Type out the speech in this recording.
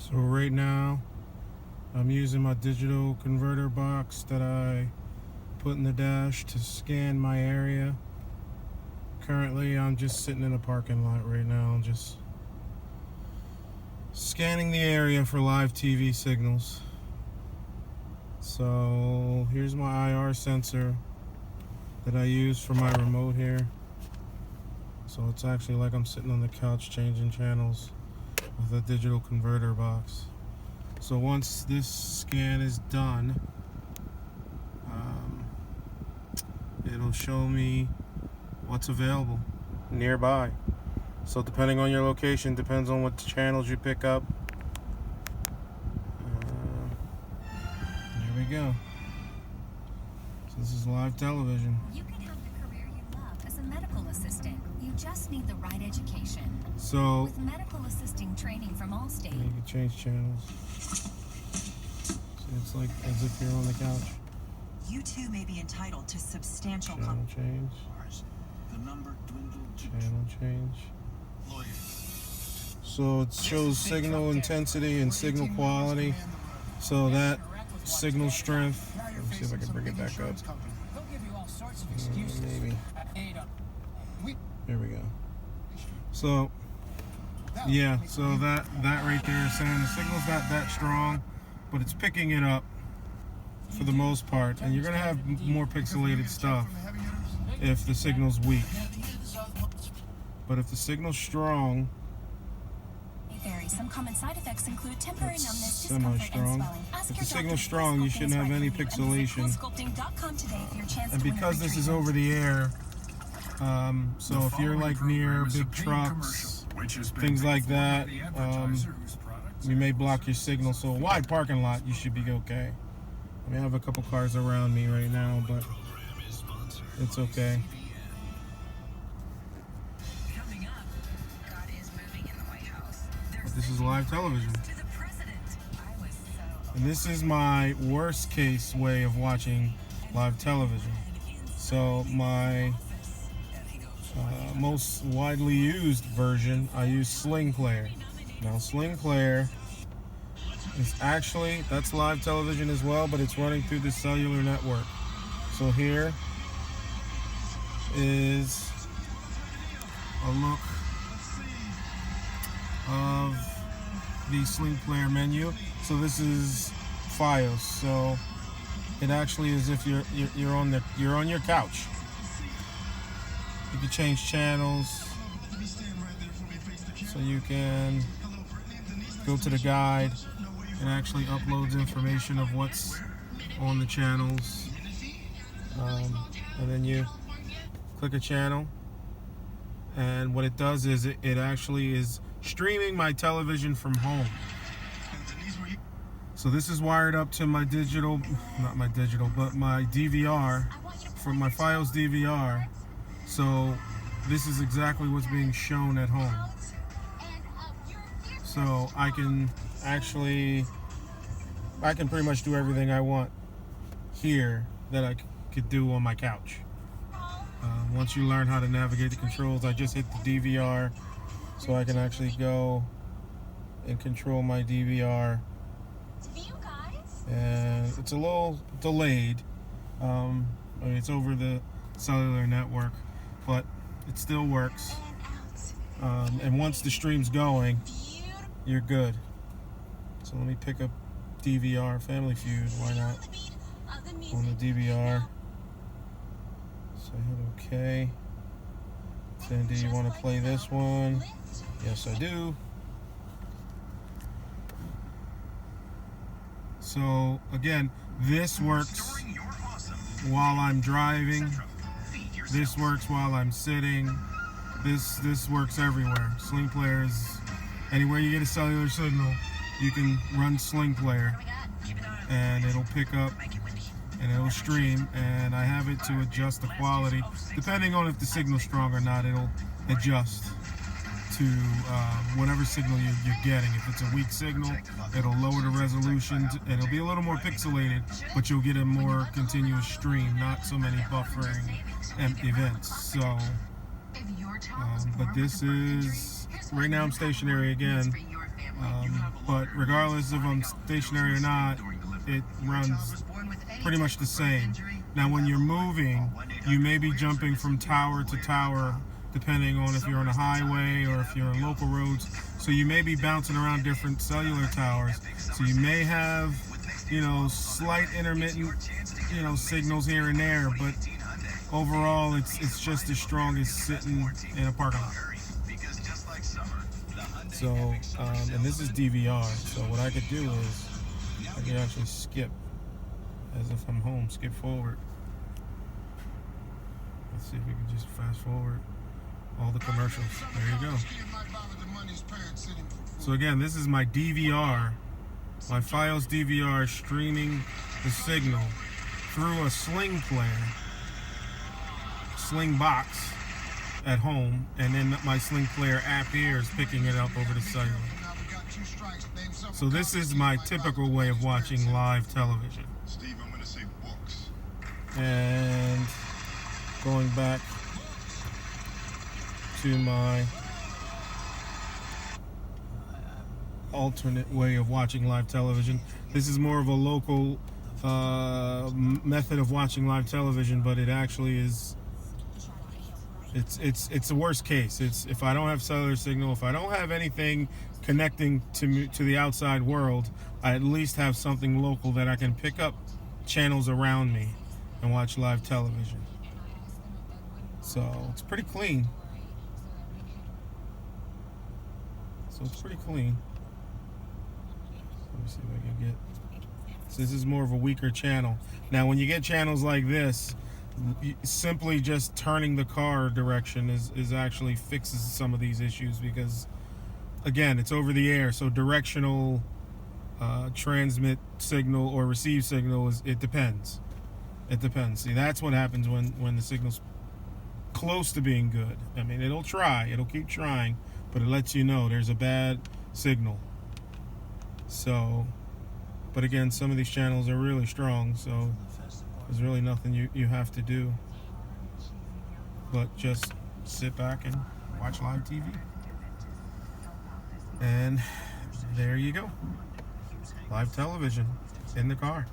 So right now I'm using my digital converter box that I put in the dash to scan my area. Currently I'm just sitting in a parking lot right now, just scanning the area for live TV signals. So here's my IR sensor that I use for my remote here. So it's actually like I'm sitting on the couch changing channels with a digital converter box. So once this scan is done, it'll show me what's available nearby. So depending on your location, depends on what channels you pick up. There we go. So this is live television. You can have the career you love as a medical assistant. You just need the right education. So with medical assisting training from Allstate, you can change channels. So it's like as if you're on the couch. You too may be entitled to substantial Channel change. The number dwindled to Channel change. lawyers. So it shows signal intensity and signal quality. So that signal strength. Let me see if I can bring it back up. Maybe. Here we go. So yeah, so that right there is saying the signal's not that strong, but it's picking it up for the most part, and you're gonna have more pixelated stuff if the signal's weak. But if the signal's strong, some common side effects include temporary it's numbness, discomfort, and semi-strong. swelling. Ask If your the signal's doctor strong, you if shouldn't have any pixelation. CoolSculpting.com today for your chance And to win a because free this is treatment. over the air, so if you're like near big trucks, things like that, you may block your signal. So a wide parking lot, you should be okay. I mean, I have a couple cars around me right now, but it's okay. But this is live television. And this is my worst case way of watching live television. So my most widely used version, I use Sling Player. Now Sling Player is actually, that's live television as well, but it's running through the cellular network. So here is a look of the Sling Player menu. So this is Fios. So it actually is if you're on your couch. You can change channels. So you can go to the guide and actually uploads information of what's on the channels. And then you click a channel, and what it does is it actually is streaming my television from home. So this is wired up to my digital, not my digital, but my DVR, from my Fios DVR. So this is exactly what's being shown at home. So I can pretty much do everything I want here that I could do on my couch. Once you learn how to navigate the controls, I just hit the DVR, so I can actually go and control my DVR. And it's a little delayed. I mean, it's over the cellular network, but it still works. And once the stream's going, you're good. So let me pick up DVR, Family Feud, why not? On the DVR. So hit OK. Then do you want to play this one? Yes, I do. So again, this works while I'm driving. This works while I'm sitting. This works everywhere. Sling Player is anywhere you get a cellular signal, you can run Sling Player, and it'll pick up and it'll stream. And I have it to adjust the quality depending on if the signal's strong or not. It'll adjust to whatever signal you're getting. If it's a weak signal, it'll lower the resolution. It'll be a little more pixelated, but you'll get a more continuous stream, not so many buffering events. So, but this is, right now I'm stationary again, But regardless if I'm stationary or not, it runs pretty much the same. Now when you're moving, you may be jumping from tower to tower depending on if you're on a highway or if you're on local roads. So you may be bouncing around different cellular towers. So you may have, slight intermittent, signals here and there, but overall it's just as strong as sitting in a parking lot. So, and this is DVR, so what I could do is I could actually skip as if I'm home, skip forward. Let's see if we can just fast forward all the commercials. There you go. So again, this is my DVR, my Fios DVR streaming the signal through a Sling player, Sling box at home, and then my Sling player app here is picking it up over the cellular. So this is my typical way of watching live television. Steve, I'm gonna say books. And going back to my alternate way of watching live television. This is more of a local method of watching live television, but it actually is. It's the worst case. It's if I don't have cellular signal, if I don't have anything connecting to the outside world, I at least have something local that I can pick up channels around me and watch live television. So it's pretty clean. Let me see if I can get. So this is more of a weaker channel. Now, when you get channels like this, simply just turning the car direction is actually fixes some of these issues because, again, it's over the air. So directional transmit signal or receive signal it depends. It depends. See, that's what happens when the signal's close to being good. I mean, it'll keep trying, but it lets you know there's a bad signal. So, but again, some of these channels are really strong, so there's really nothing you have to do but just sit back and watch live TV. And there you go. Live television in the car.